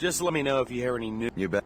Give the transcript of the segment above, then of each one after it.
Just let me know if you hear any news. You bet.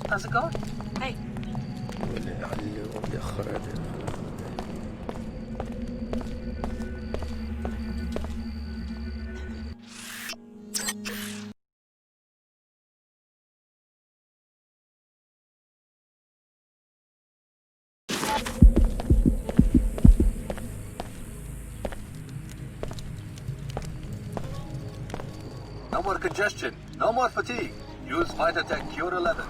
How's it going? Hey. No more congestion. No more fatigue. Use Vitatech Cure 11.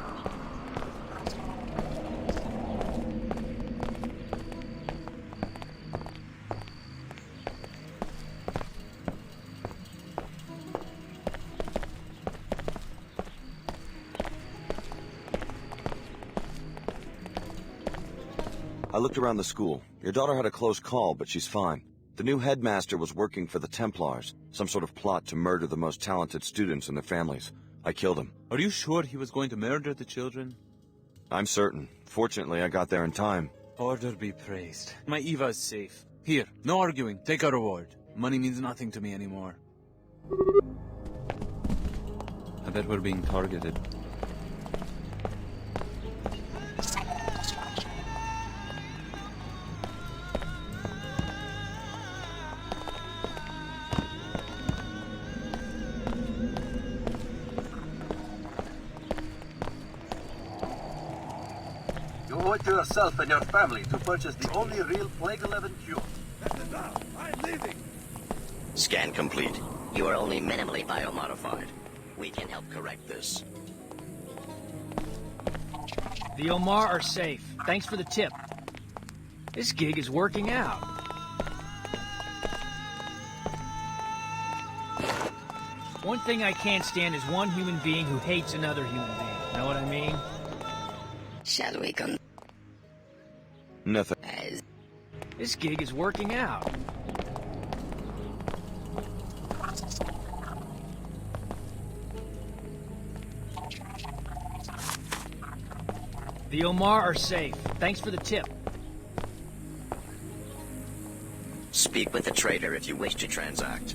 I looked around the school. Your daughter had a close call, but she's fine. The new headmaster was working for the Templars, some sort of plot to murder the most talented students and their families. I killed him. Are you sure he was going to murder the children? I'm certain. Fortunately, I got there in time. Order be praised. My Eva is safe. Here, no arguing. Take a reward. Money means nothing to me anymore. I bet we're being targeted. You owe it to yourself and your family to purchase the only real Plague 11 cure. That's enough. I'm leaving. Scan complete. You are only minimally biomodified. We can help correct this. The Omar are safe. Thanks for the tip. This gig is working out. One thing I can't stand is one human being who hates another human being. Know what I mean? Shall we con... Nothing. This gig is working out. The Omar are safe. Thanks for the tip. Speak with the trader if you wish to transact.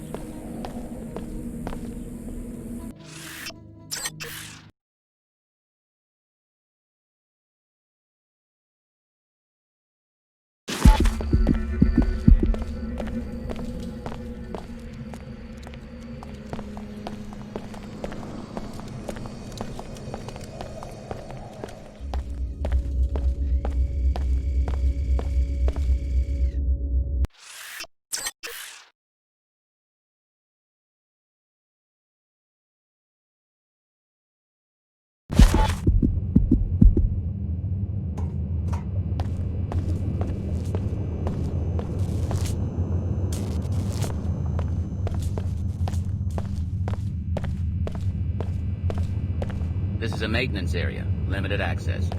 This is a maintenance area. Limited access.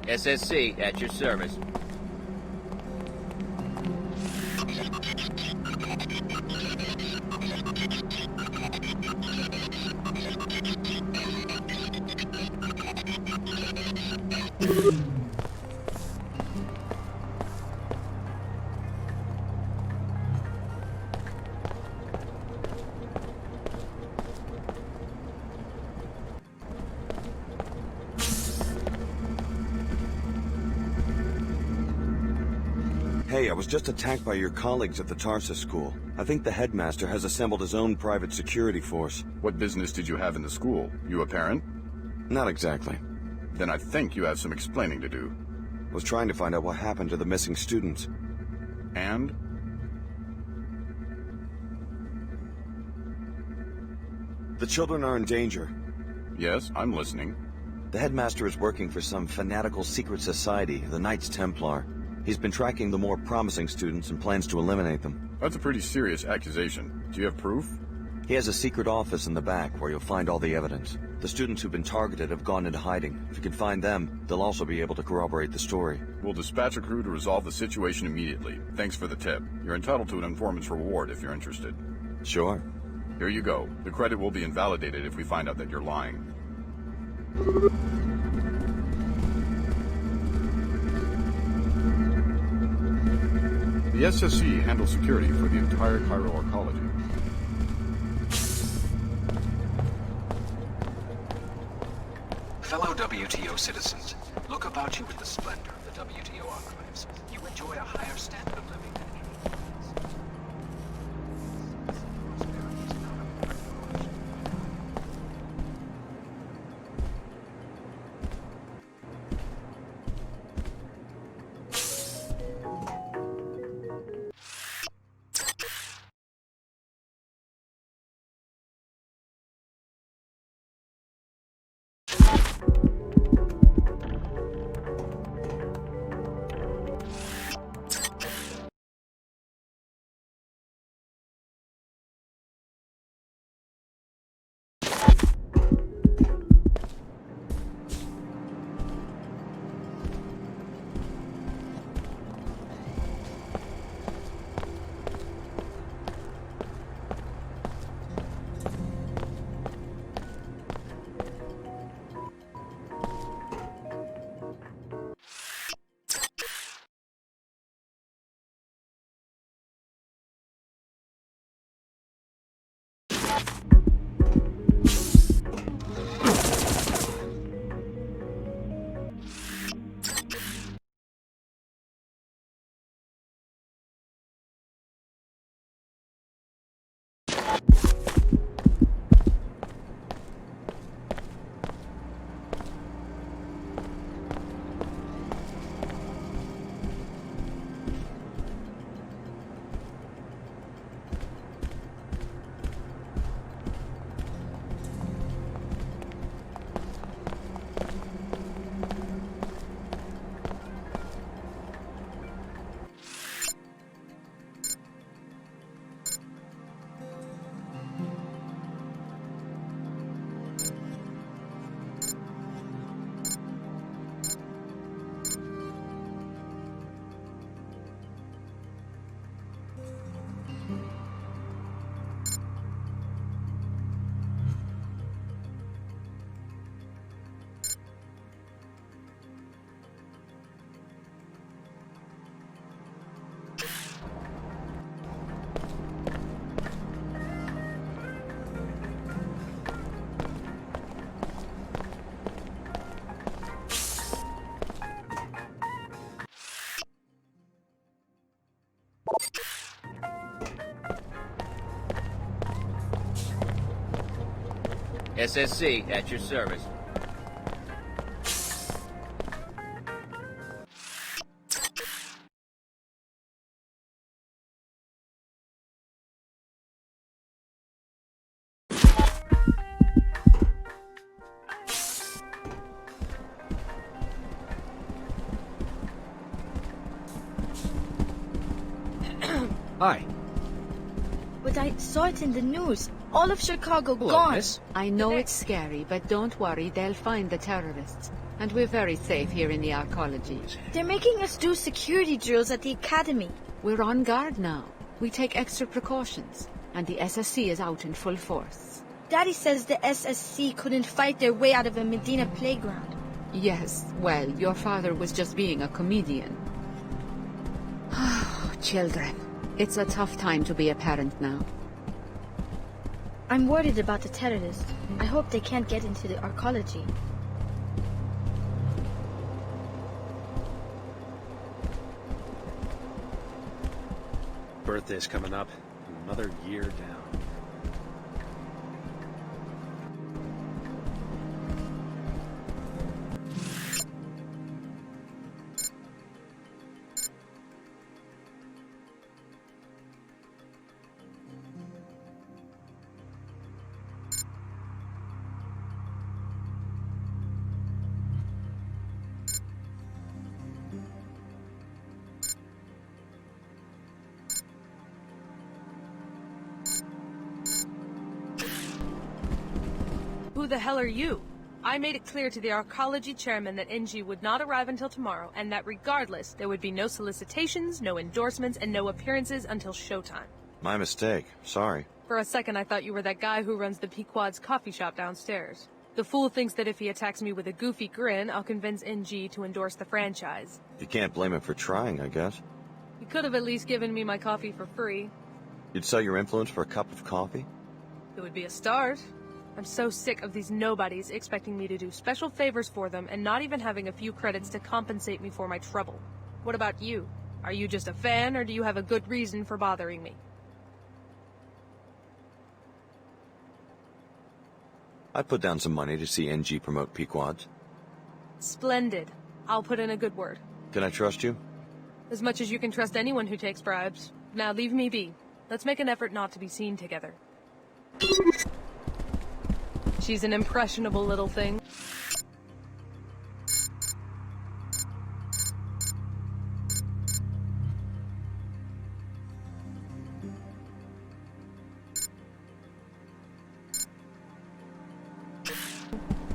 SSC at your service. Hey, I was just attacked by your colleagues at the Tarsus school. I think the headmaster has assembled his own private security force. What business did you have in the school? You a parent? Not exactly. Then I think you have some explaining to do. Was trying to find out what happened to the missing students. And? The children are in danger. Yes, I'm listening. The headmaster is working for some fanatical secret society, the Knights Templar. He's been tracking the more promising students and plans to eliminate them. That's a pretty serious accusation. Do you have proof? He has a secret office in the back where you'll find all the evidence. The students who've been targeted have gone into hiding. If you can find them, they'll also be able to corroborate the story. We'll dispatch a crew to resolve the situation immediately. Thanks for the tip. You're entitled to an informant's reward if you're interested. Sure. Here you go. The credit will be invalidated if we find out that you're lying. The SSC handles security for the entire Cairo arcology. Fellow WTO citizens, look about you with the splendor of the WTO archives. You enjoy a higher standard of living than anyone else. SSC at your service. Hi. But I saw it in the news. All of Chicago Hello, gone. miss. I know it's scary, but don't worry, they'll find the terrorists. And we're very safe here in the arcology. They're making us do security drills at the academy. We're on guard now. We take extra precautions. And the SSC is out in full force. Daddy says the SSC couldn't fight their way out of a Medina playground. Yes, well, your father was just being a comedian. Children. It's a tough time to be a parent now. I'm worried about the terrorists. I hope they can't get into the arcology. Birthday's coming up. Another year down. Who the hell are you? I made it clear to the arcology chairman that NG would not arrive until tomorrow, and that regardless, there would be no solicitations, no endorsements, and no appearances until showtime. My mistake. Sorry. For a second, I thought you were that guy who runs the Pequod's coffee shop downstairs. The fool thinks that if he attacks me with a goofy grin, I'll convince NG to endorse the franchise. You can't blame him for trying, I guess. He could have at least given me my coffee for free. You'd sell your influence for a cup of coffee? It would be a start. I'm so sick of these nobodies expecting me to do special favors for them and not even having a few credits to compensate me for my trouble. What about you? Are you just a fan, or do you have a good reason for bothering me? I put down some money to see NG promote Pequods. Splendid. I'll put in a good word. Can I trust you? As much as you can trust anyone who takes bribes. Now leave me be. Let's make an effort not to be seen together. She's an impressionable little thing.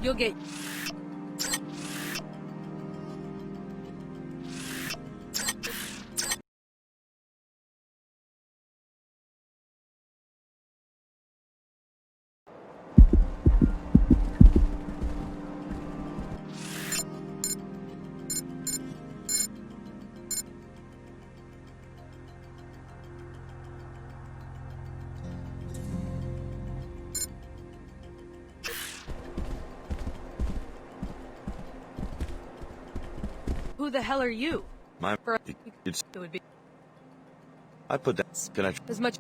You'll get... Who the hell are you? My... It would be... I put that... Can I... As much...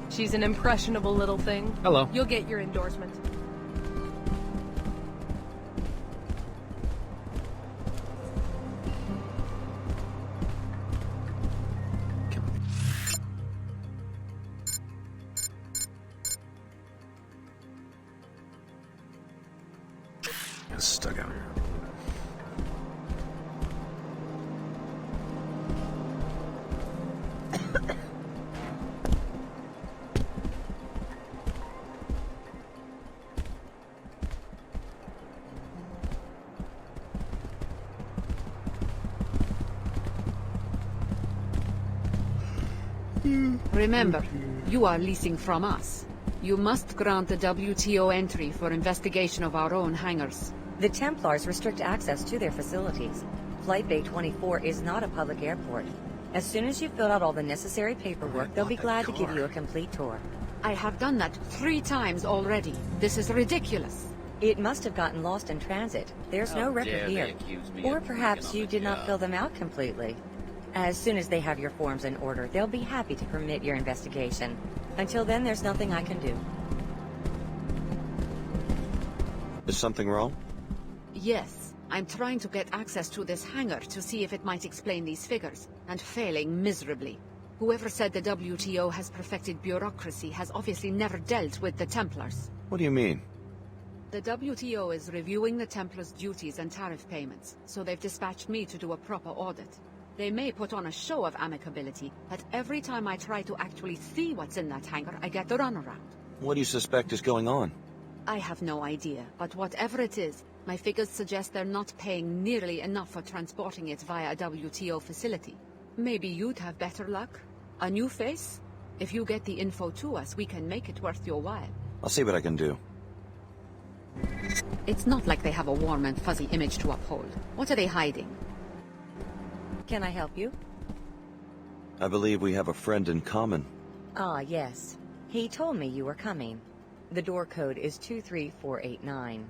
She's an impressionable little thing. Hello. You'll get your endorsement. Stuck out here. Remember, you are leasing from us. You must grant the WTO entry for investigation of our own hangars. The Templars restrict access to their facilities. Flight Bay 24 is not a public airport. As soon as you've filled out all the necessary paperwork, they'll be glad to give you a complete tour. I have done that 3 times already. This is ridiculous. It must have gotten lost in transit. There's no record here. Or perhaps you did not fill them out completely. As soon as they have your forms in order, they'll be happy to permit your investigation. Until then, there's nothing I can do. Is something wrong? Yes, I'm trying to get access to this hangar to see if it might explain these figures, and failing miserably. Whoever said the WTO has perfected bureaucracy has obviously never dealt with the Templars. What do you mean? The WTO is reviewing the Templars' duties and tariff payments, so they've dispatched me to do a proper audit. They may put on a show of amicability, but every time I try to actually see what's in that hangar, I get the runaround. What do you suspect is going on? I have no idea, but whatever it is, my figures suggest they're not paying nearly enough for transporting it via a WTO facility. Maybe you'd have better luck? A new face? If you get the info to us, we can make it worth your while. I'll see what I can do. It's not like they have a warm and fuzzy image to uphold. What are they hiding? Can I help you? I believe we have a friend in common. Ah, yes. He told me you were coming. The door code is 23489.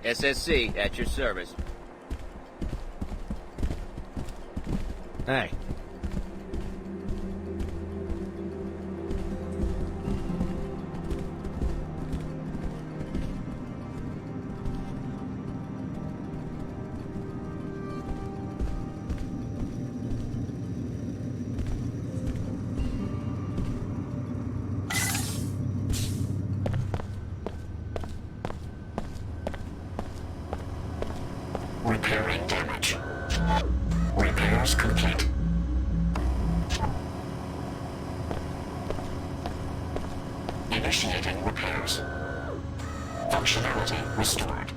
SSC at your service. Hey. Repairing damage. Repairs complete. Initiating repairs. Functionality restored.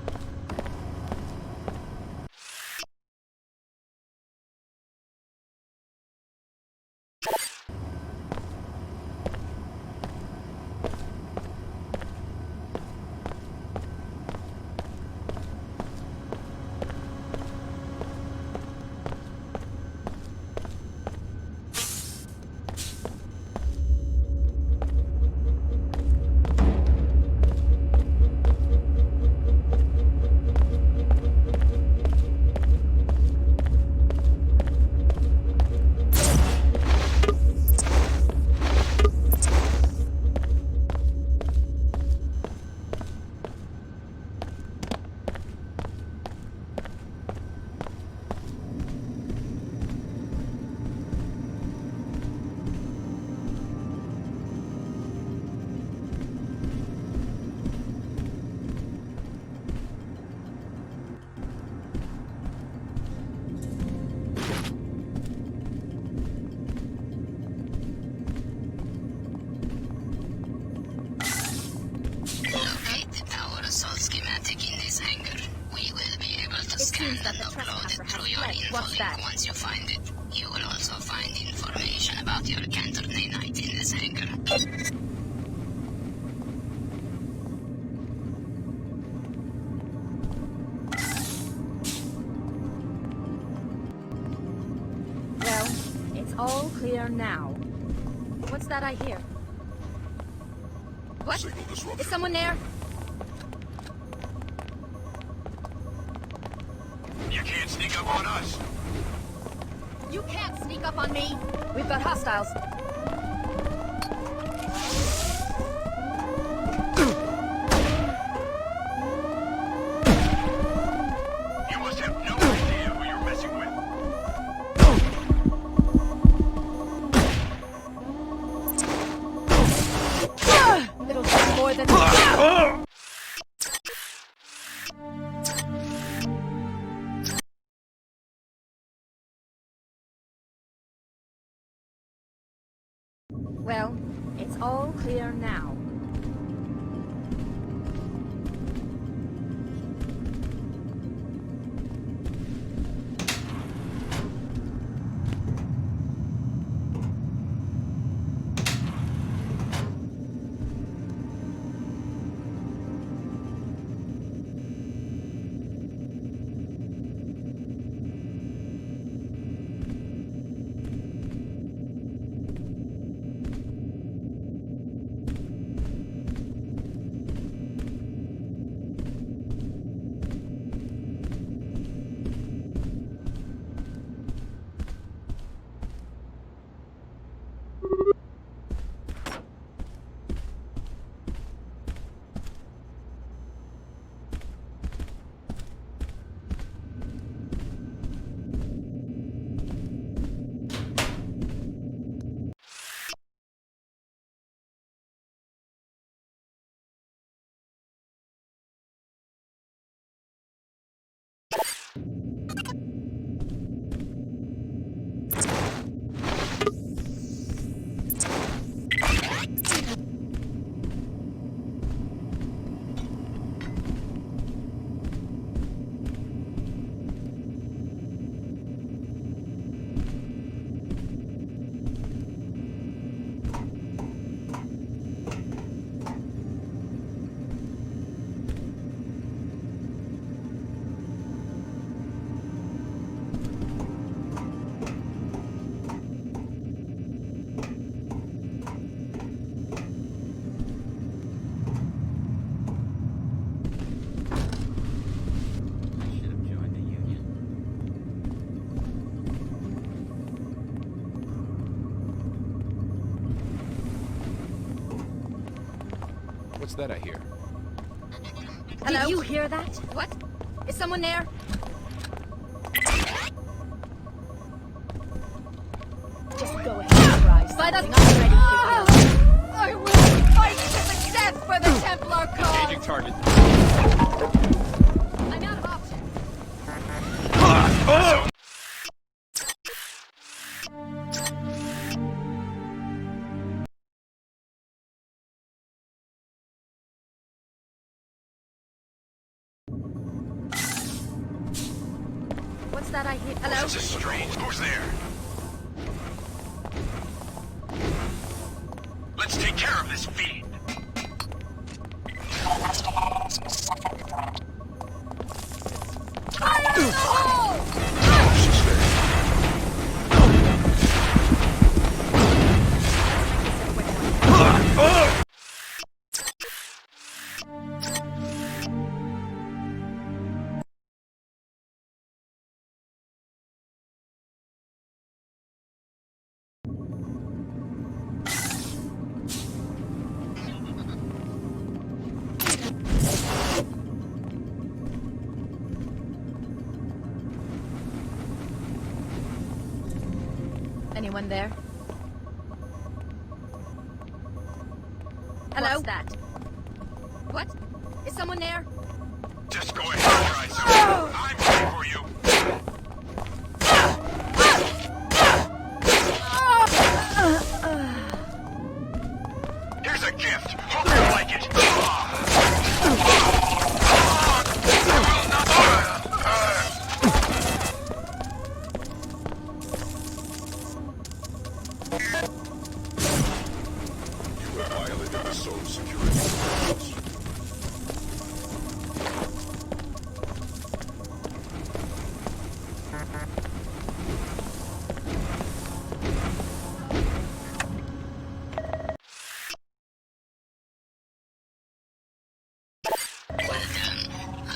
What's that? Once you find it, you will also find information about your Cantornay night in this hangar. Well, it's all clear now. What's that I hear? What? Is someone there? You can't sneak up on us. You can't sneak up on me. We've got hostiles. You must have no idea who you're messing with. It'll take more than... Well, it's all clear now. What's that I hear? Hello? Did you hear that? What? Is someone there? Just go ahead and try something. I'm ready for you. I will fight to the death for the Templar cause! Engaging target. I'm out of options. What's that I hear? Hello? This is strange. Who's there? Let's take care of this fiend. Fire in the hole! Anyone there? Hello? What's that? What? Is someone there? Just go ahead and try something. I'm ready for you. Here's a gift. Hope you like it. You have violated the soul security protocols.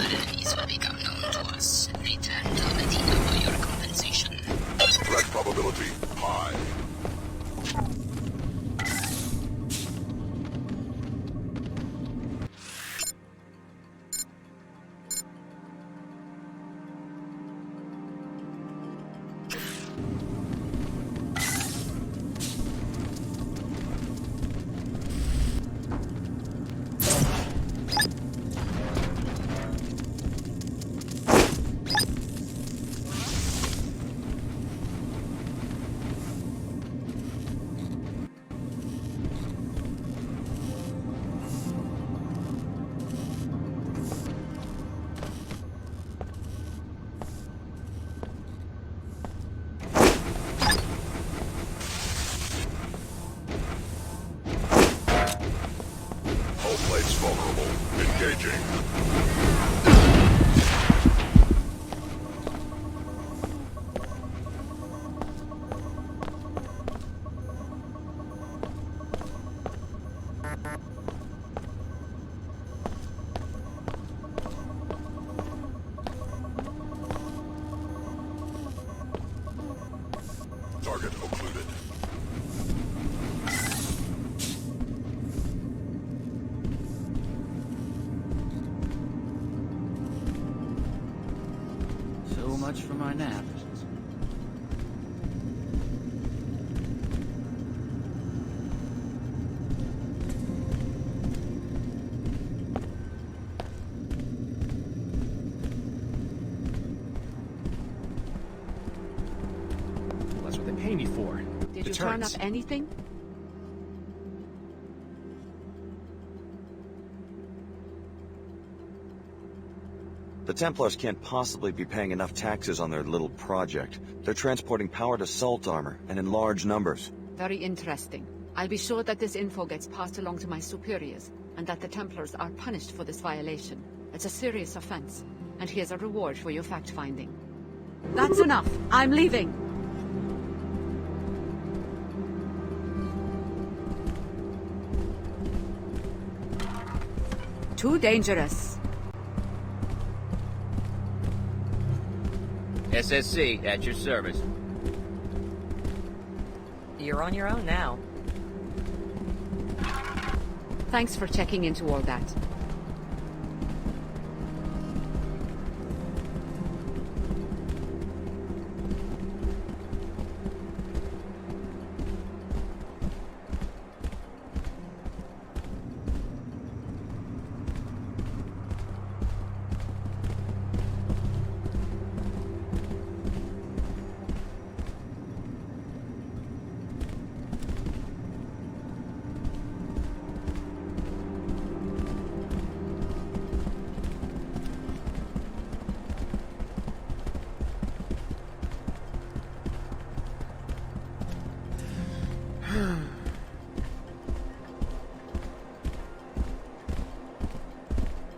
Enemies will become known to us. Return to Medina for your compensation. Threat probability high. Plates vulnerable. Engaging. Target occluded. So much for my nap. Well, that's what they pay me for. Did you turn up anything? The Templars can't possibly be paying enough taxes on their little project. They're transporting powered assault armor, and in large numbers. Very interesting. I'll be sure that this info gets passed along to my superiors, and that the Templars are punished for this violation. It's a serious offense, and here's a reward for your fact-finding. That's enough. I'm leaving. Too dangerous. SSC at your service. You're on your own now. Thanks for checking into all that.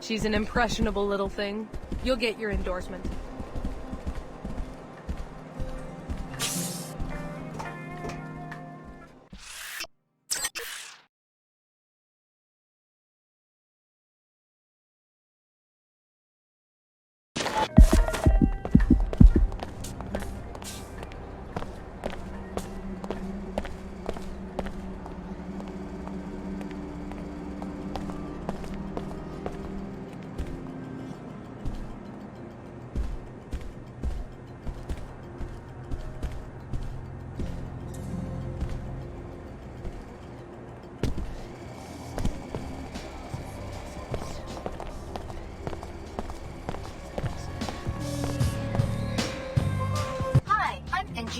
She's an impressionable little thing. You'll get your endorsement.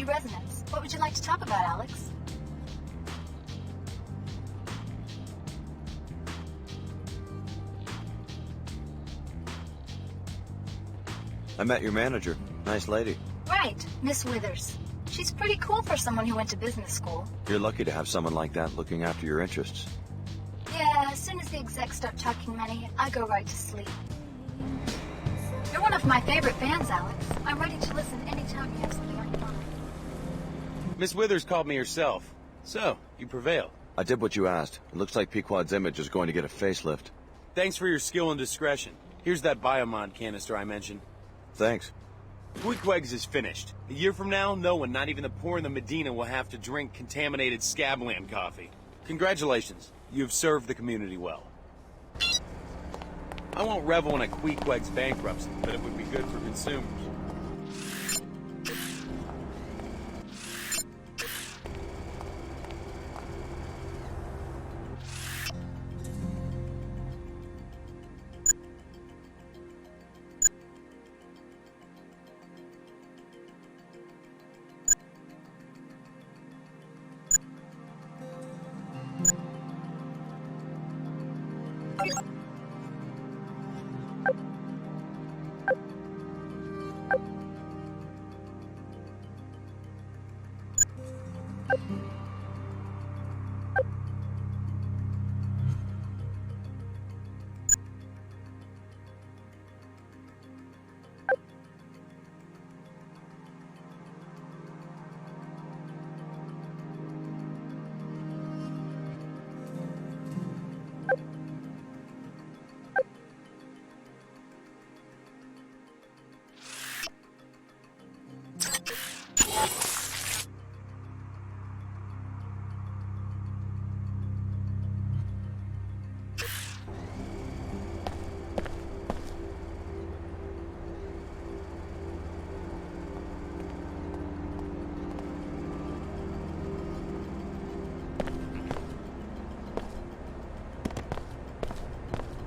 Resonance. What would you like to talk about, Alex? I met your manager. Nice lady. Right, Miss Withers. She's pretty cool for someone who went to business school. You're lucky to have someone like that looking after your interests. Yeah, as soon as the execs start talking money, I go right to sleep. You're one of my favorite fans, Alex. I'm ready to listen anytime you have something on your mind. Miss Withers called me herself. So, you prevailed. I did what you asked. It looks like Pequod's image is going to get a facelift. Thanks for your skill and discretion. Here's that biomod canister I mentioned. Thanks. Queequegs is finished. A year from now, no one, not even the poor in the Medina, will have to drink contaminated scabland coffee. Congratulations. You have served the community well. I won't revel in a Queequegs bankruptcy, but it would be good for consumers.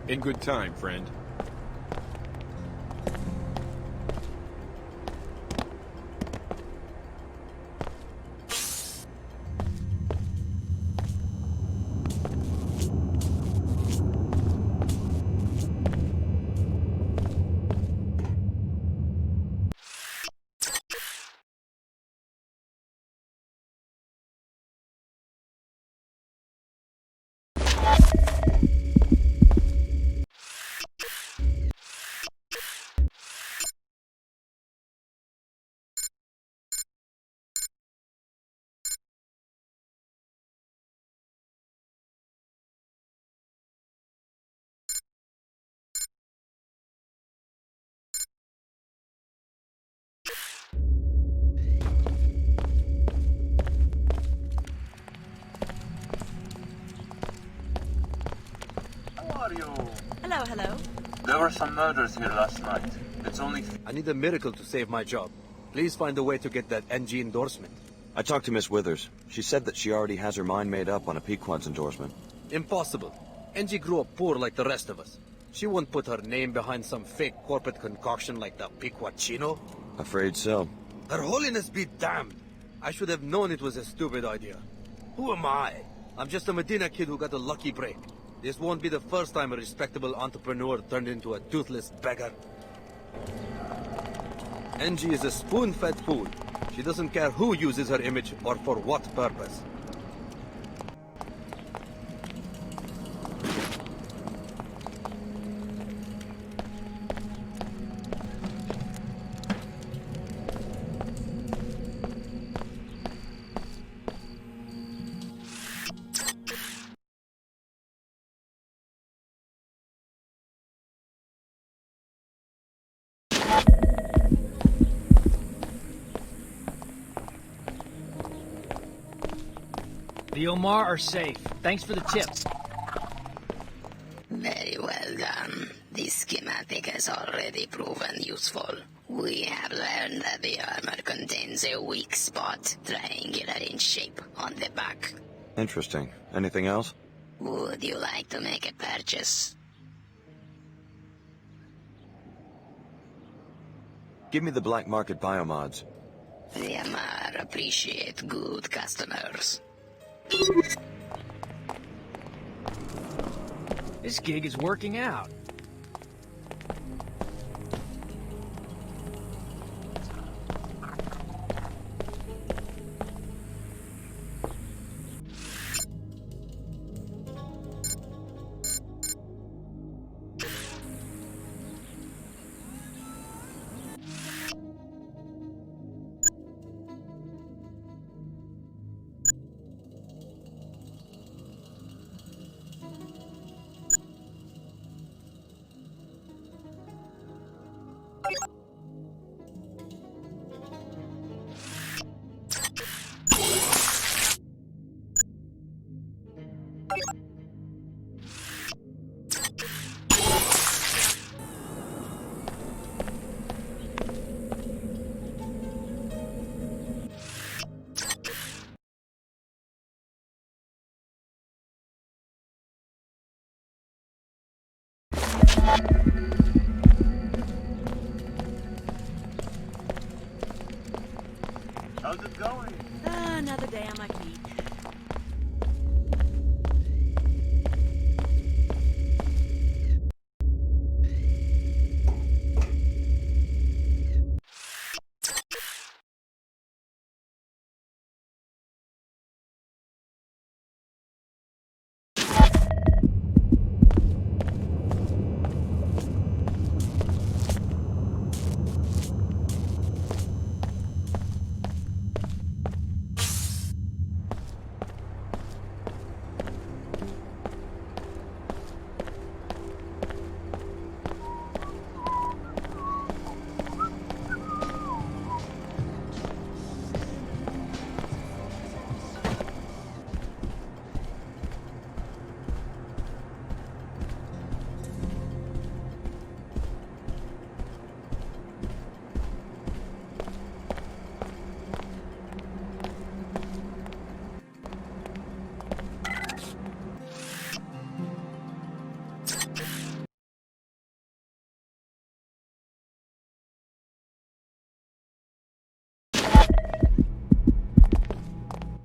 In good time, friend. are you? Hello, hello. There were some murders here last night. It's only... I need a miracle to save my job. Please find a way to get that NG endorsement. I talked to Miss Withers. She said that she already has her mind made up on a Pequod's endorsement. Impossible. NG grew up poor like the rest of us. She won't put her name behind some fake corporate concoction like the Pequodchino. Afraid so. Her Holiness be damned. I should have known it was a stupid idea. Who am I? I'm just a Medina kid who got a lucky break. This won't be the first time a respectable entrepreneur turned into a toothless beggar. NG is a spoon-fed fool. She doesn't care who uses her image or for what purpose. The Omar are safe. Thanks for the tip. Very well done. This schematic has already proven useful. We have learned that the armor contains a weak spot, triangular in shape, on the back. Interesting. Anything else? Would you like to make a purchase? Give me the black market biomods. The Amar appreciate good customers. This gig is working out. How's it going? Another day on my feet.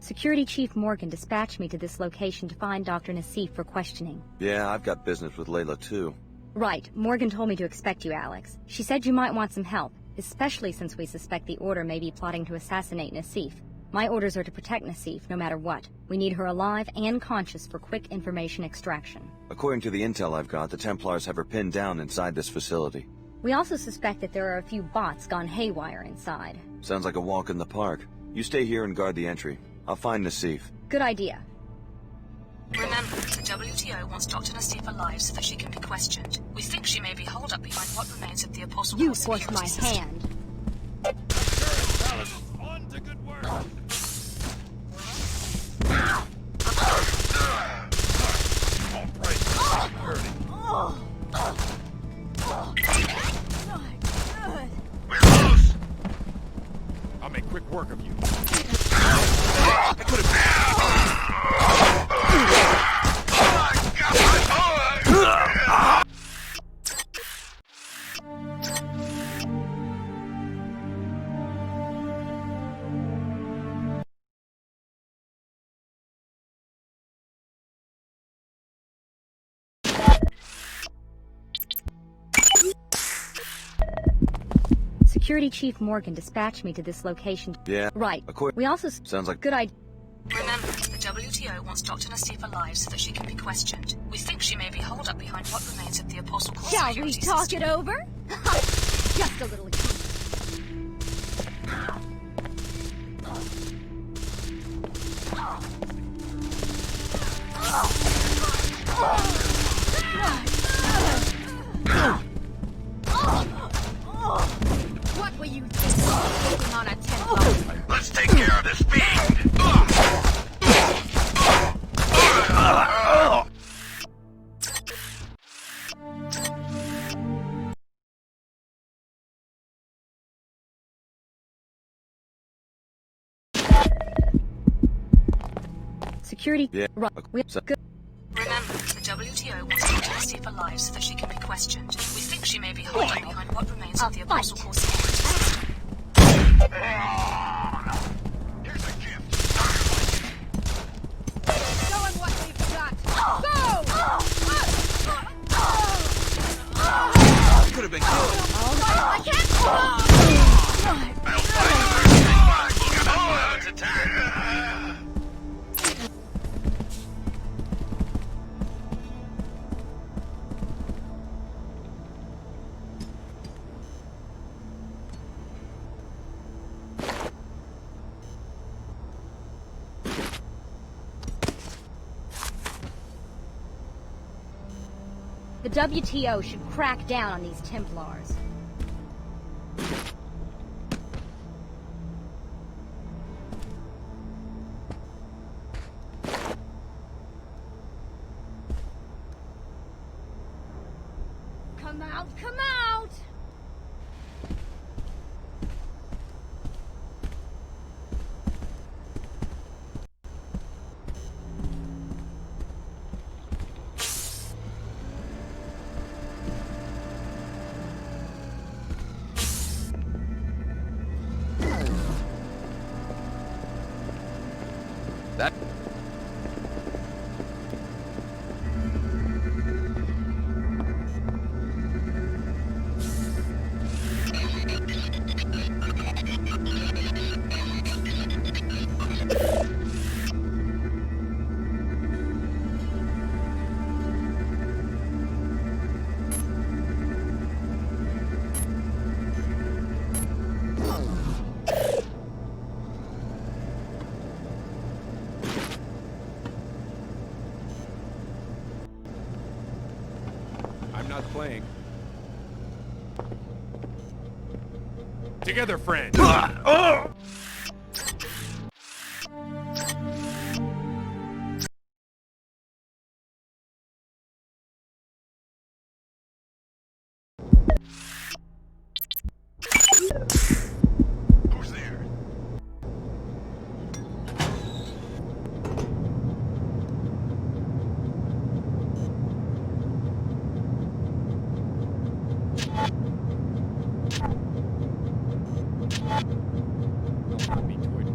Security Chief Morgan dispatched me to this location to find Dr. Nassif for questioning. Yeah, I've got business with Leila too. Right. Morgan told me to expect you, Alex. She said you might want some help, especially since we suspect the Order may be plotting to assassinate Nassif. My orders are to protect Nassif, no matter what. We need her alive and conscious for quick information extraction. According to the intel I've got, the Templars have her pinned down inside this facility. We also suspect that there are a few bots gone haywire inside. Sounds like a walk in the park. You stay here and guard the entry. I'll find Nassif. Good idea. Remember, the WTO wants Dr. Nassif alive so that she can be questioned. We think she may be holed up behind what remains of the Apostle You Paul forced my security system. hand. On to good work. All right, security. Security Chief Morgan dispatched me to this location. Yeah. Right. We also... Sounds like... Good idea. Remember, the WTO wants Dr. Nassif alive so that she can be questioned. We think she may be holed up behind what remains of the Apostle Core Shall security we talk system. it over? Just a little... What were you thinking on a Templar? Let's take care of this fiend! Security... Yeah. Right. Good. Remember, the WTO wants Dr. Nassif alive so that she can be questioned. We think she may be holed up behind what remains of the Apostle Core security system. Here's a gift. Show him what we've got. Go! Could have been good. I can't. I'll find the first thing back. Look at all its attack. The WTO should crack down on these Templars. Come out, come out! That... I'm not playing. Together, friend. Who's there? Don't want to be toyed with.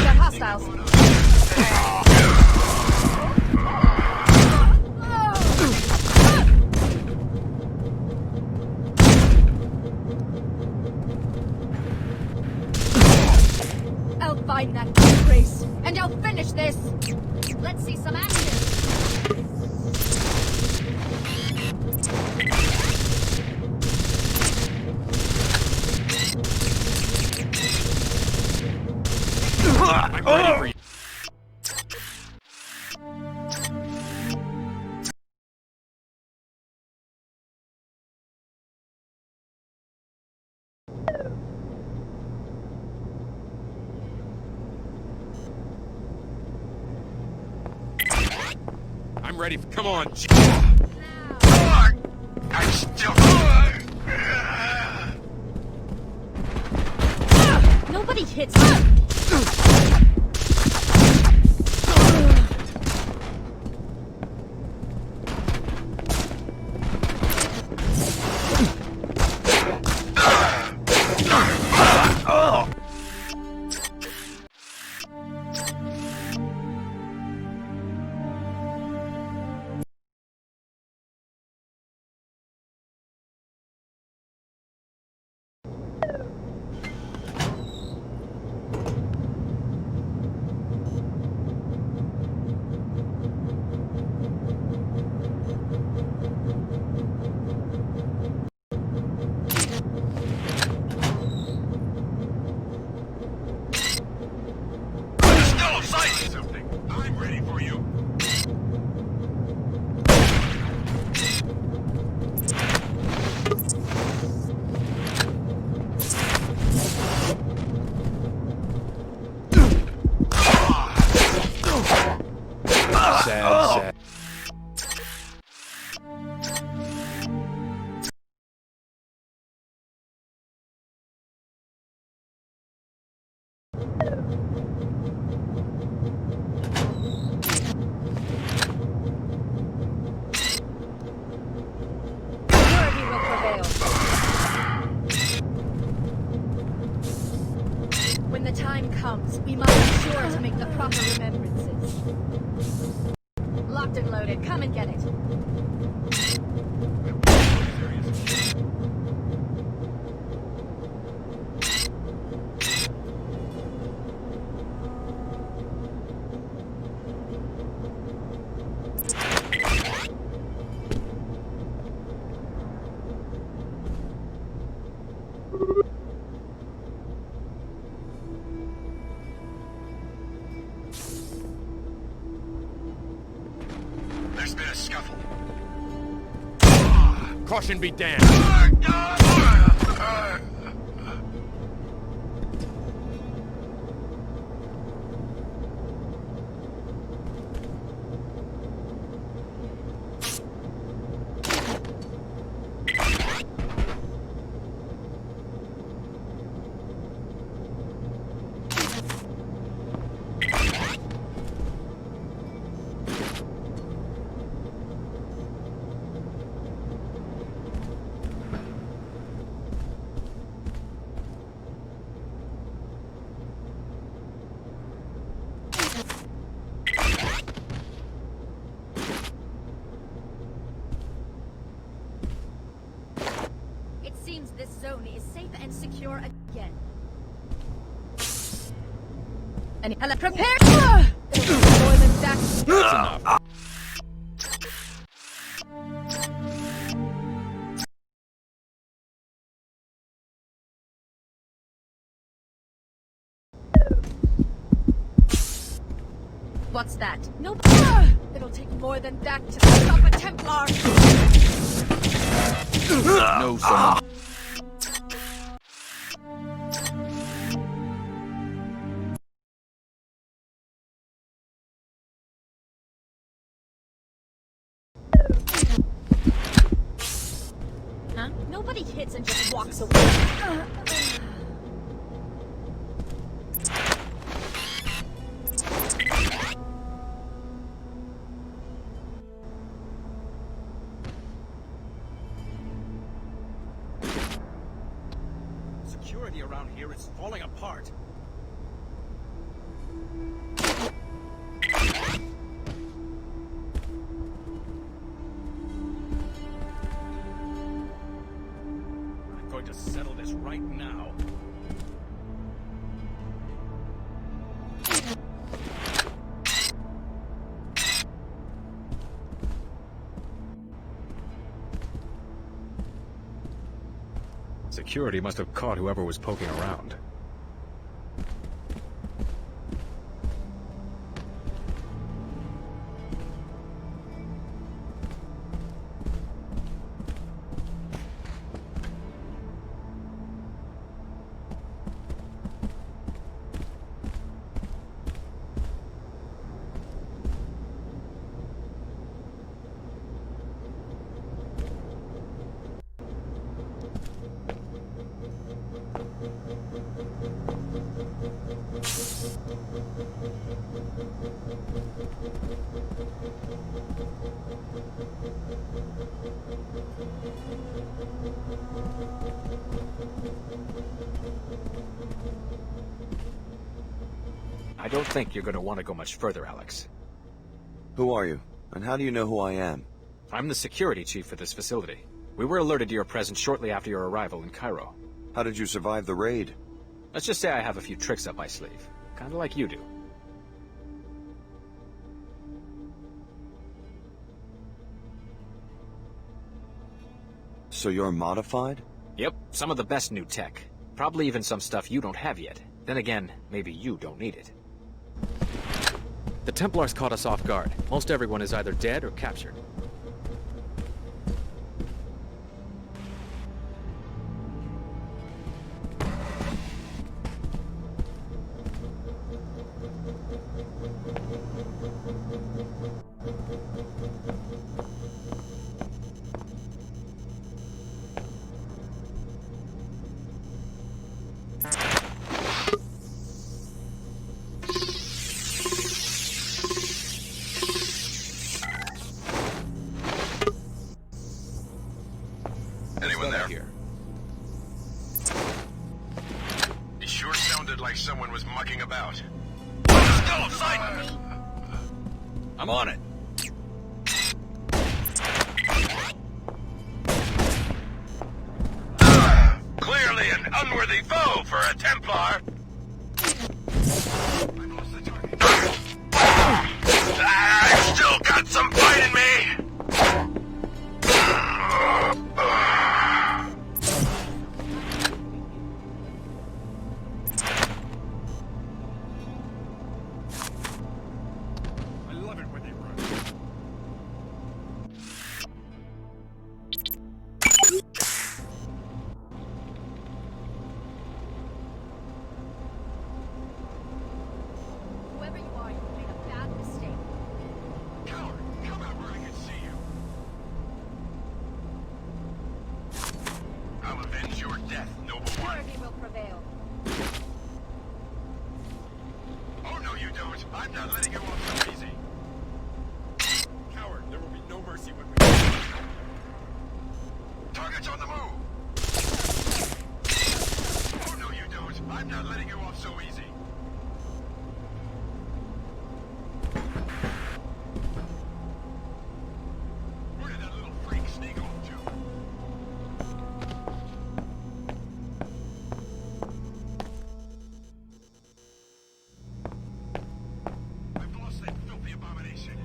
Got hostiles. I'll find that race, and I'll finish this. Let's see some action. I'm ready for you. I'm ready. Come on. I'm still... Nobody hits me. I'm ready for you. Sad. When the time comes, we must be sure to make the proper remembrances. Locked and loaded. Come and get it. There's been a scuffle. Caution be damned. It seems this zone is safe and secure again. And prepare! More than that. That's enough. What's that? No. It'll take more than that to stop a Templar. No, son. Huh? Nobody hits and just walks away. Security around here is falling apart. I'm going to settle this right now. Security must have caught whoever was poking around. I don't think you're going to want to go much further, Alex. Who are you? And how do you know who I am? I'm the security chief for this facility. We were alerted to your presence shortly after your arrival in Cairo. How did you survive the raid? Let's just say I have a few tricks up my sleeve. Kinda like you do. So you're modified? Yep, some of the best new tech. Probably even some stuff you don't have yet. Then again, maybe you don't need it. The Templars caught us off guard. Most everyone is either dead or captured. Anyone there? Here. It sure sounded like someone was mucking about. Still inside! I'm on it. Clearly an unworthy foe for a Templar. I've still got some fight in me. I love it when they run. Whoever you are, you made a bad mistake. Coward, come out where I can see you. I'll avenge your death, noble one. Purity will prevail. Oh, no, you don't. I'm not letting you off so easy. Coward, there will be no mercy when we... Target's on the move. Oh, no, you don't. I'm not letting you off so easy. Where did that little freak sneak off to? I've lost that filthy abomination.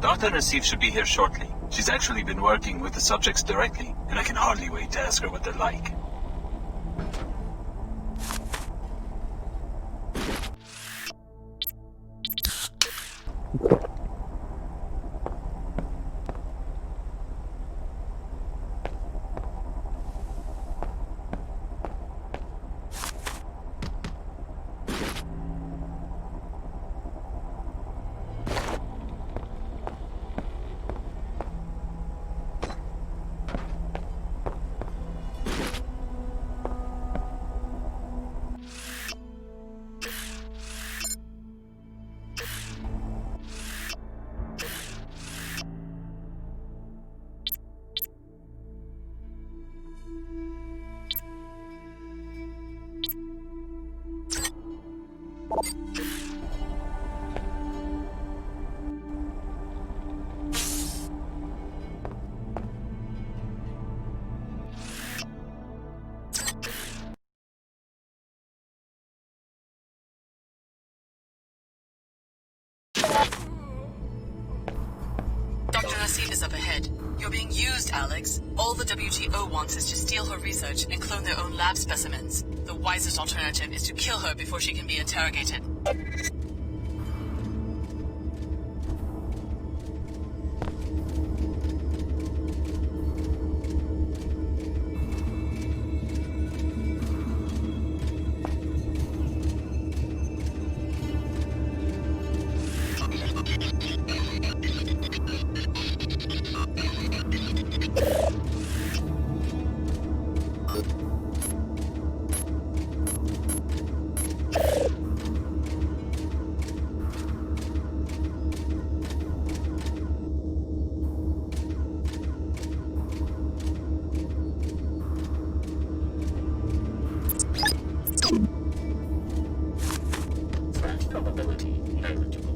Dr. Nassif should be here shortly. She's actually been working with the subjects directly, and I can hardly wait to ask her what they're like. Dr. Nassif is up ahead. You're being used, Alex. All the WTO wants is to steal her research and clone their own lab specimens. The wisest alternative is to kill her before she can be interrogated. That probability negligible.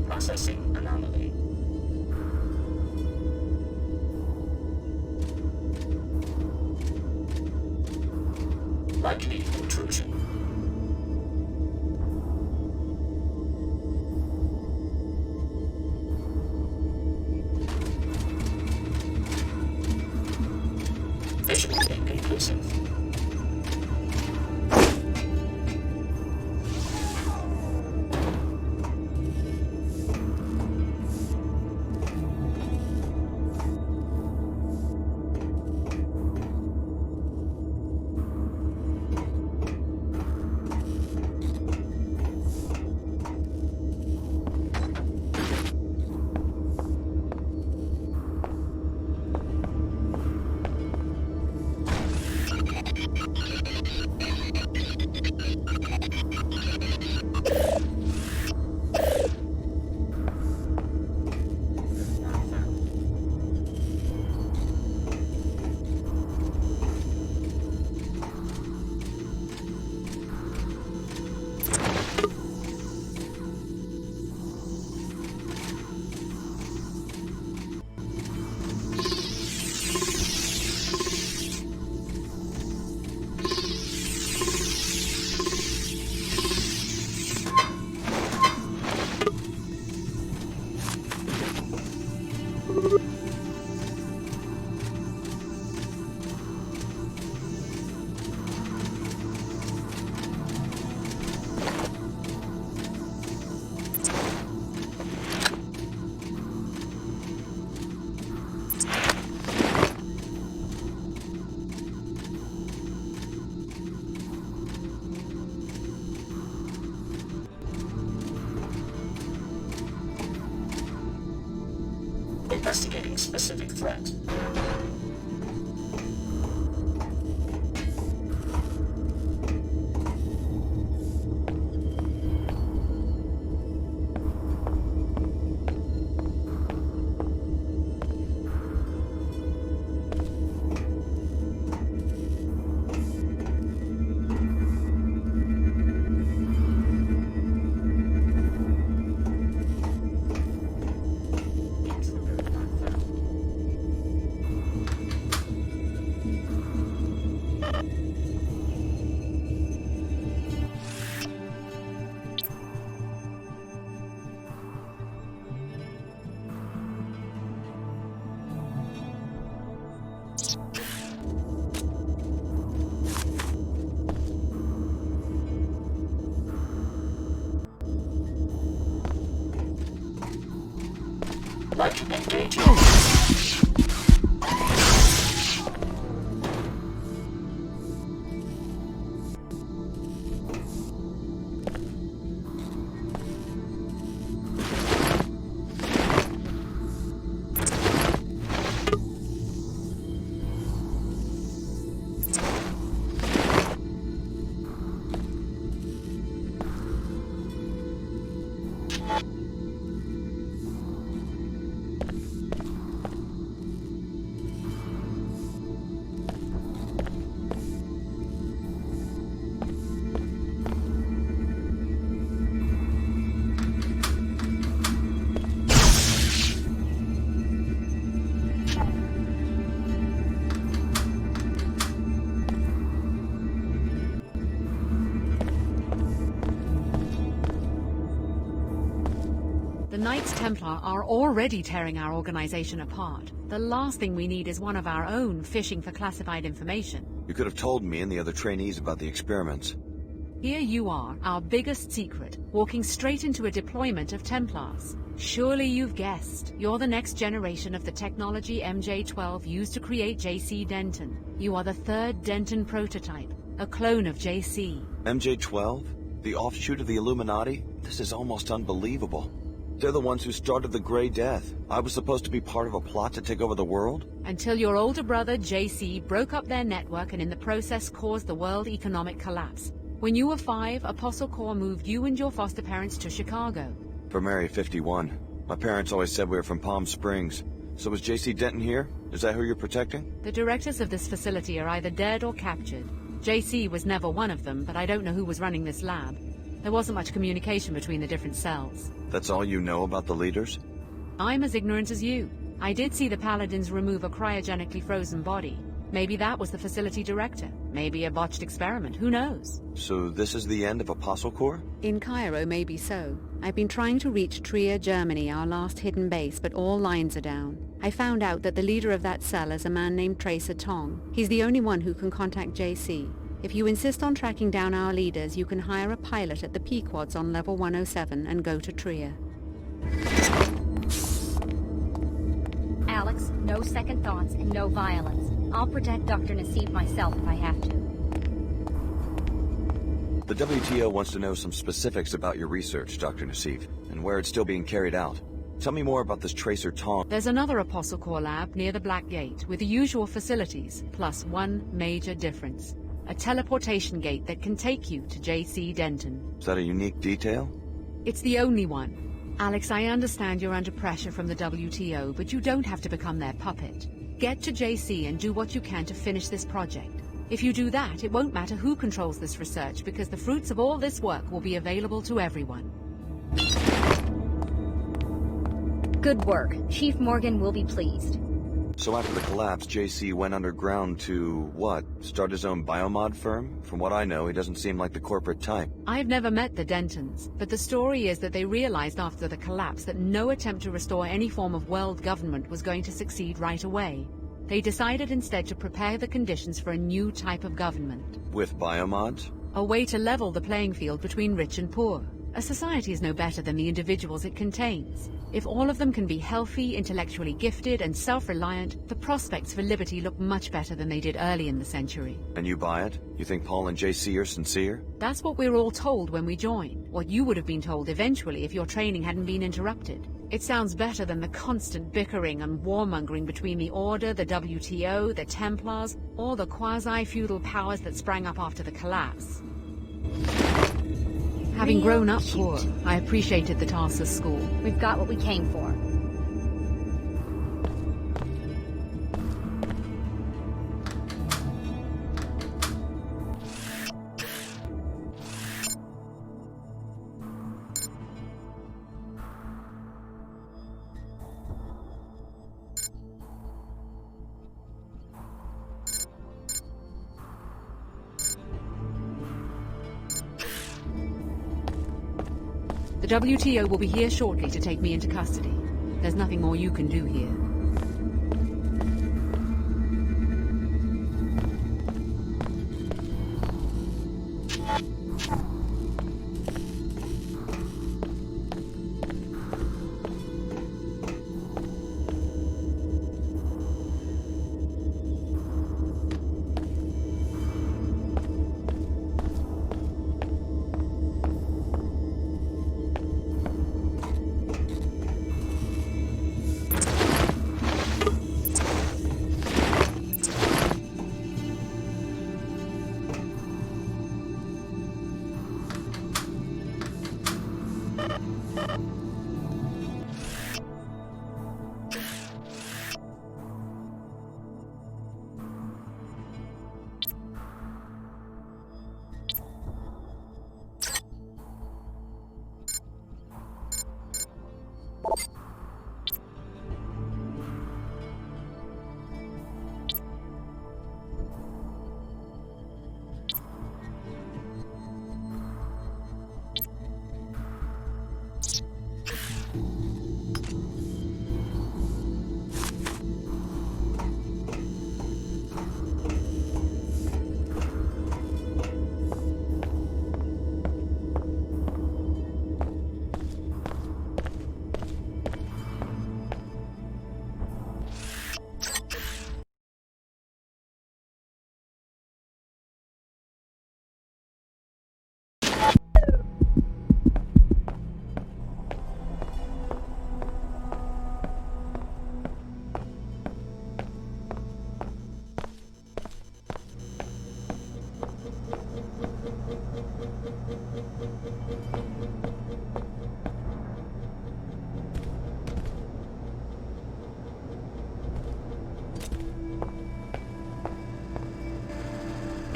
Processing anomaly. Likely intrusion. Visually inconclusive. Investigating specific threat. Like engaging. The Knights Templar are already tearing our organization apart. The last thing we need is one of our own fishing for classified information. You could have told me and the other trainees about the experiments. Here you are, our biggest secret, walking straight into a deployment of Templars. Surely you've guessed. You're the next generation of the technology MJ-12 used to create JC Denton. You are the third Denton prototype, a clone of JC. MJ-12? The offshoot of the Illuminati? This is almost unbelievable. They're the ones who started the Grey Death. I was supposed to be part of a plot to take over the world? Until your older brother, JC, broke up their network and in the process caused the world economic collapse. When you were 5, Apostle Corps moved you and your foster parents to Chicago. From Area 51. My parents always said we were from Palm Springs. So is J.C. Denton here? Is that who you're protecting? The directors of this facility are either dead or captured. JC was never one of them, but I don't know who was running this lab. There wasn't much communication between the different cells. That's all you know about the leaders? I'm as ignorant as you. I did see the Paladins remove a cryogenically frozen body. Maybe that was the facility director. Maybe a botched experiment. Who knows? So this is the end of Apostle Corps? In Cairo, maybe so. I've been trying to reach Trier, Germany, our last hidden base, but all lines are down. I found out that the leader of that cell is a man named Tracer Tong. He's the only one who can contact JC. If you insist on tracking down our leaders, you can hire a pilot at the Pequods on level 107 and go to Trier. Alex, no second thoughts and no violence. I'll protect Dr. Nassif myself if I have to. The WTO wants to know some specifics about your research, Dr. Nassif, and where it's still being carried out. Tell me more about this Tracer Tong. There's another Apostle Corps lab near the Black Gate, with the usual facilities, plus one major difference. A teleportation gate that can take you to J.C. Denton. Is that a unique detail? It's the only one. Alex, I understand you're under pressure from the WTO, but you don't have to become their puppet. Get to J.C. and do what you can to finish this project. If you do that, it won't matter who controls this research, because the fruits of all this work will be available to everyone. Good work. Chief Morgan will be pleased. So after the collapse, JC went underground to, what, start his own biomod firm? From what I know, he doesn't seem like the corporate type. I've never met the Dentons, but the story is that they realized after the collapse that no attempt to restore any form of world government was going to succeed right away. They decided instead to prepare the conditions for a new type of government. With biomods? A way to level the playing field between rich and poor. A society is no better than the individuals it contains. If all of them can be healthy, intellectually gifted, and self-reliant, the prospects for liberty look much better than they did early in the century. And you buy it? You think Paul and JC are sincere? That's what we're all told when we join. What you would have been told eventually if your training hadn't been interrupted. It sounds better than the constant bickering and warmongering between the Order, the WTO, the Templars, or the quasi-feudal powers that sprang up after the collapse. Having grown up poor, I appreciated the Tarsus school. We've got what we came for. The WTO will be here shortly to take me into custody. There's nothing more you can do here.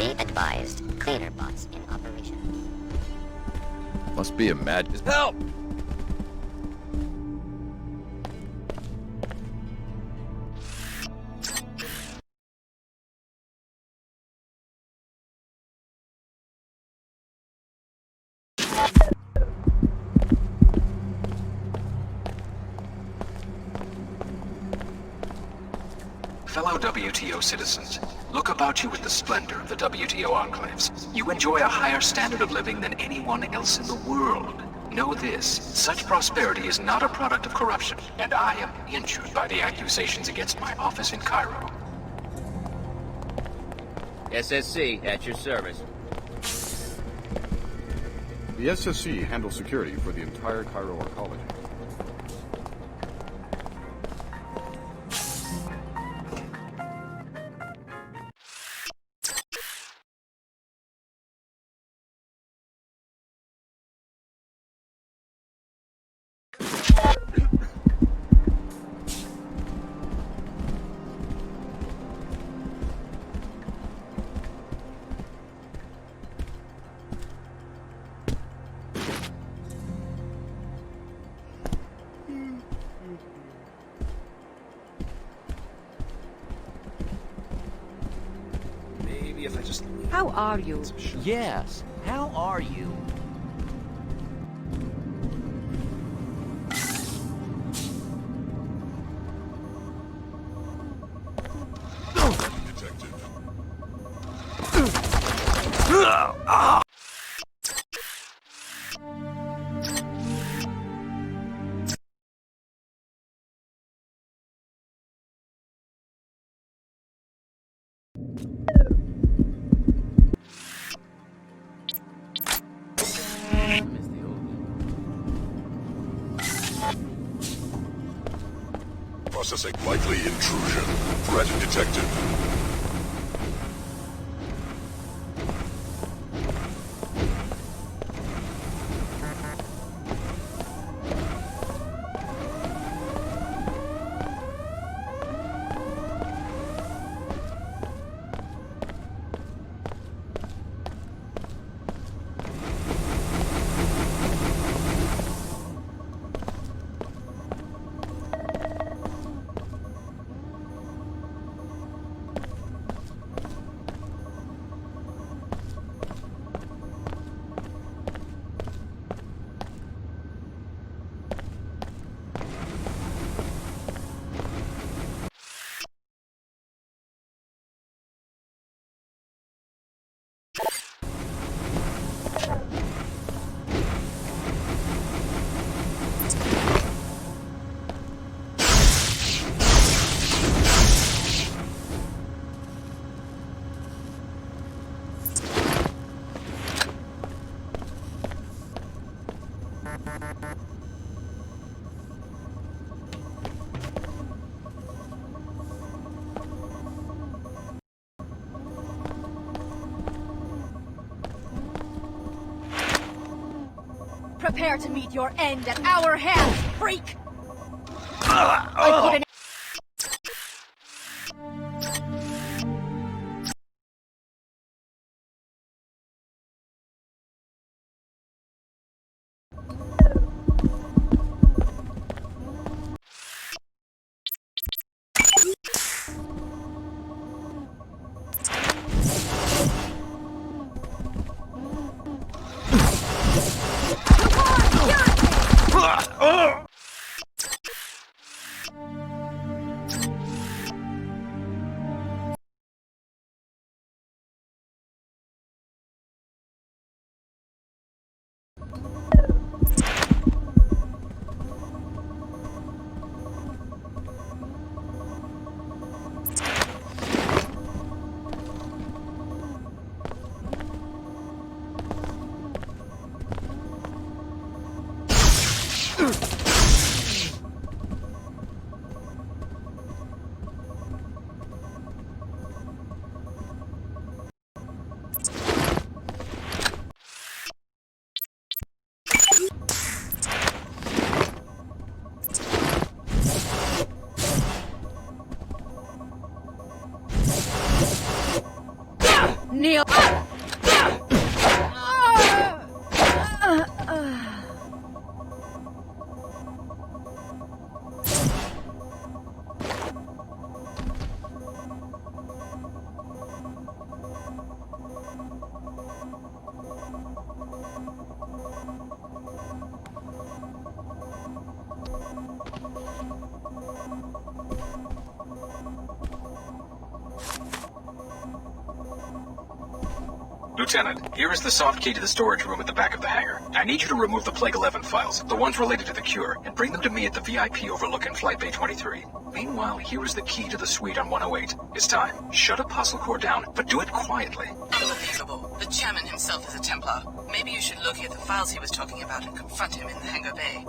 Be advised, cleaner bots in operation. Must be a mad... Help! Fellow WTO citizens, look about you with the splendor of the WTO enclaves. You enjoy a higher standard of living than anyone else in the world. Know this, such prosperity is not a product of corruption, and I am injured by the accusations against my office in Cairo. SSC, at your service. The SSC handles security for the entire Cairo arcology. Maybe if I just... How are you? Yes, how are you? Processing likely intrusion. Threat detected. Prepare to meet your end at our hands, freak! I put an kneel. Lieutenant, here is the soft key to the storage room at the back of the hangar. I need you to remove the Plague 11 files, the ones related to the cure, and bring them to me at the VIP overlooking Flight Bay 23. Meanwhile, here is the key to the suite on 108. It's time. Shut Apostle Core down, but do it quietly. Unbelievable. The chairman himself is a Templar. Maybe you should locate the files he was talking about and confront him in the hangar bay.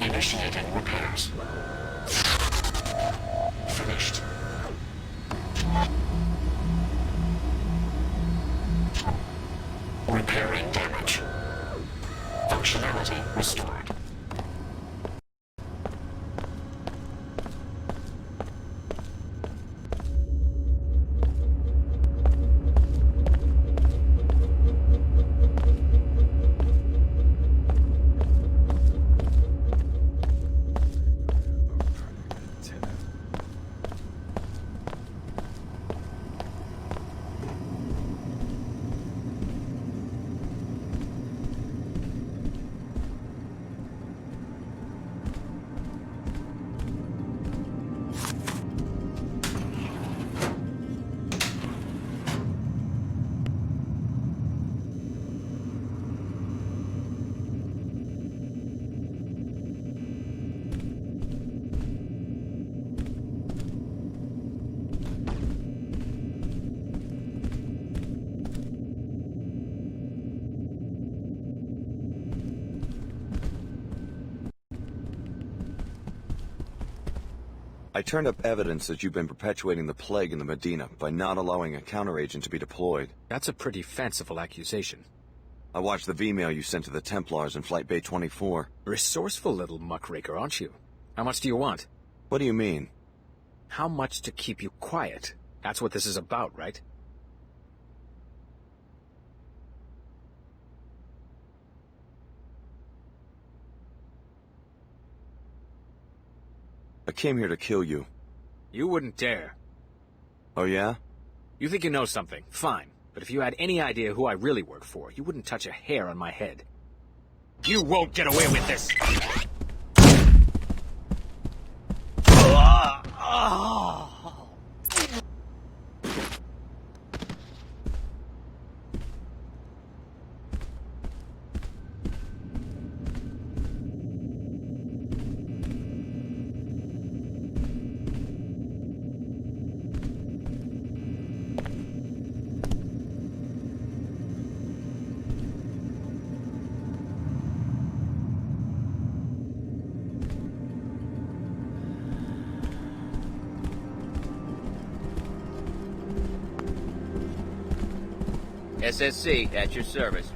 Initiating repairs. Finished. Repairing damage. Functionality restored. I turned up evidence that you've been perpetuating the plague in the Medina by not allowing a counteragent to be deployed. That's a pretty fanciful accusation. I watched the V-mail you sent to the Templars in Flight Bay 24. Resourceful little muckraker, aren't you? How much do you want? What do you mean? How much to keep you quiet? That's what this is about, right? I came here to kill you. You wouldn't dare. Oh yeah? You think you know something? Fine. But if you had any idea who I really work for, you wouldn't touch a hair on my head. You won't get away with this! SSC, at your service.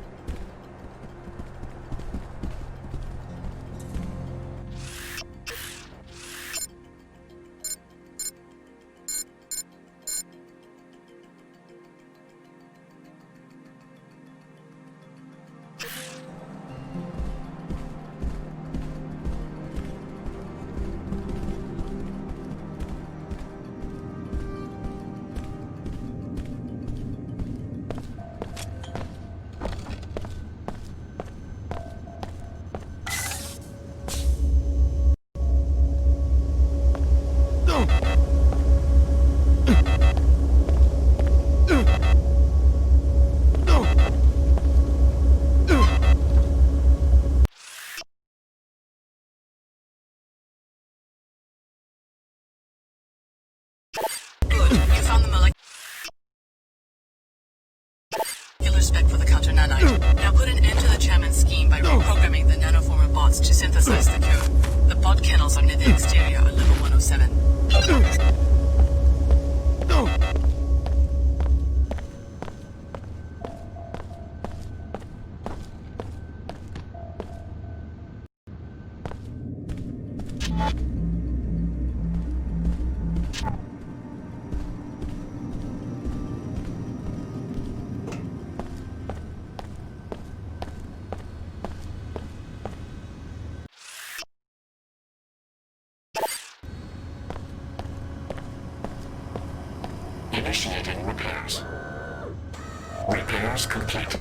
Spec for the counter nanite. Now put an end to the chairman's scheme by reprogramming the nanoformer bots to synthesize the cure. The bot kennels are near the exterior on level 107. Initiating repairs. Repairs complete.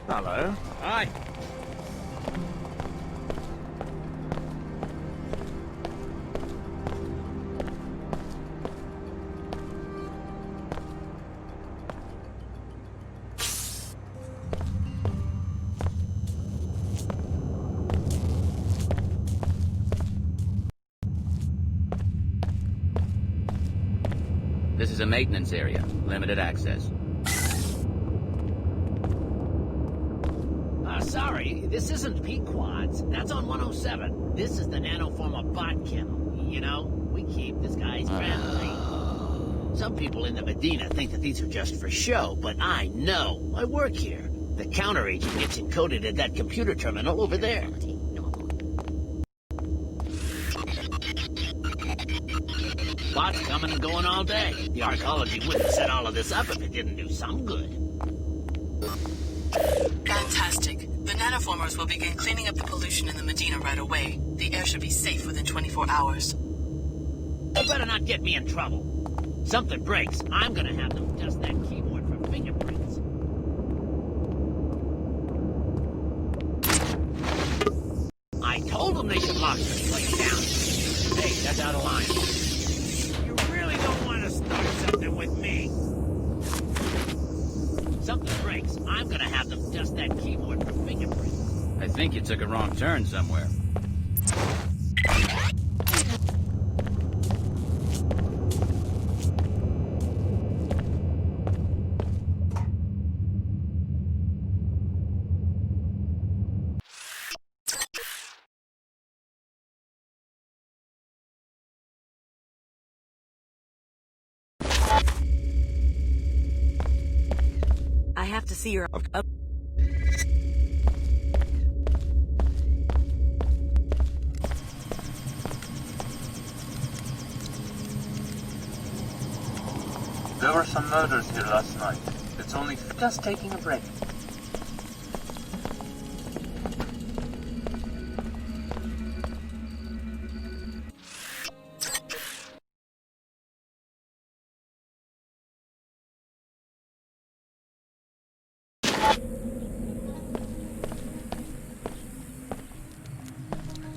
Hello. Hi. This is a maintenance area. Limited access. Sorry, this isn't Pequod's. That's on 107. This is the nanoformer bot kennel. You know, we keep this guy's friendly. Some people in the Medina think that these are just for show, but I know. I work here. The counter agent gets encoded at that computer terminal over there. Bots coming and going all day. The archaeology wouldn't set all of this up if it didn't do some good. Fantastic. The nanoformers will begin cleaning up the pollution in the Medina right away. The air should be safe within 24 hours. You better not get me in trouble. Something breaks, I'm gonna have them dust that keyboard for fingerprints. I told them they should lock this place down. Hey, that's out of line. You really don't want to start something with me. Something breaks, I'm gonna have them dust that keyboard for fingerprints. I think you took a wrong turn somewhere. I have to see your... There were some murders here last night. It's only just taking a break.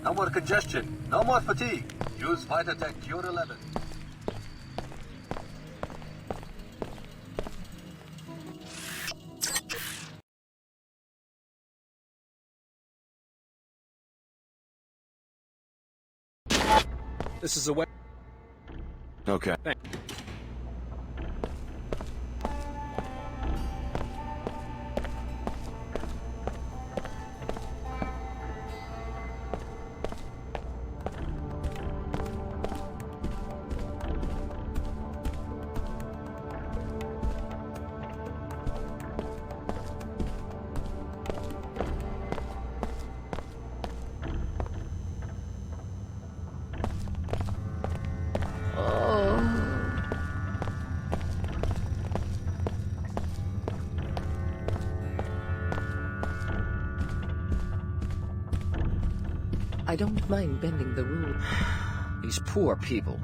No more congestion. No more fatigue. Use Vitatech Cure 11. This is a web. Okay. Thanks. I don't mind bending the rule. These poor people.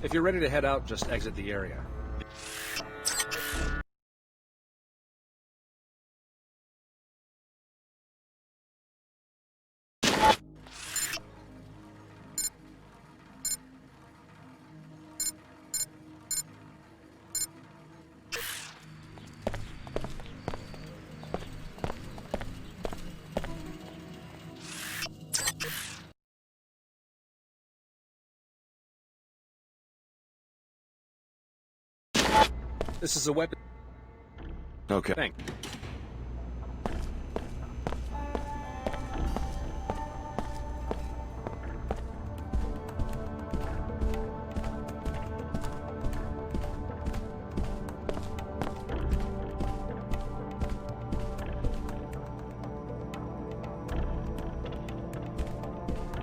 If you're ready to head out, just exit the area. This is a weapon. Okay. Thanks.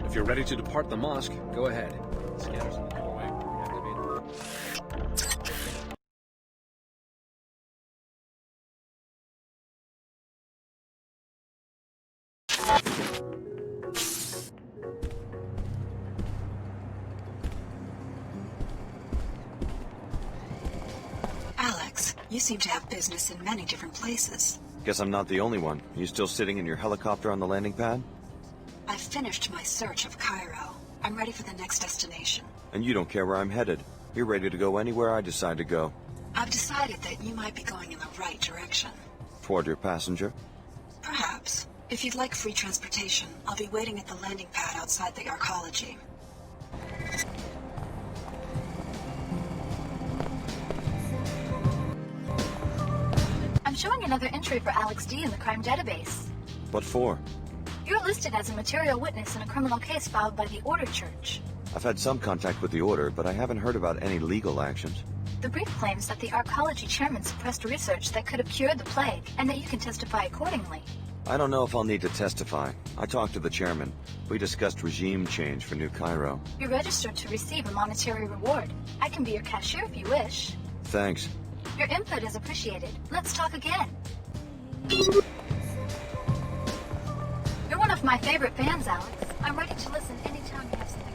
If you're ready to depart the mosque, go ahead. Scanners in the doorway. Alex, you seem to have business in many different places. Guess I'm not the only one. You still sitting in your helicopter on the landing pad? I've finished my search of Cairo. I'm ready for the next destination. And you don't care where I'm headed. You're ready to go anywhere I decide to go. I've decided that you might be going in the right direction. Toward your passenger? Perhaps. If you'd like free transportation, I'll be waiting at the landing pad outside the arcology. I'm showing another entry for Alex D in the crime database. What for? You're listed as a material witness in a criminal case filed by the Order Church. I've had some contact with the Order, but I haven't heard about any legal actions. The brief claims that the arcology chairman suppressed research that could have cured the plague, and that you can testify accordingly. I don't know if I'll need to testify. I talked to the chairman. We discussed regime change for New Cairo. You're registered to receive a monetary reward. I can be your cashier if you wish. Thanks. Your input is appreciated. Let's talk again. my favorite fans, Alex. I'm ready to listen anytime you have something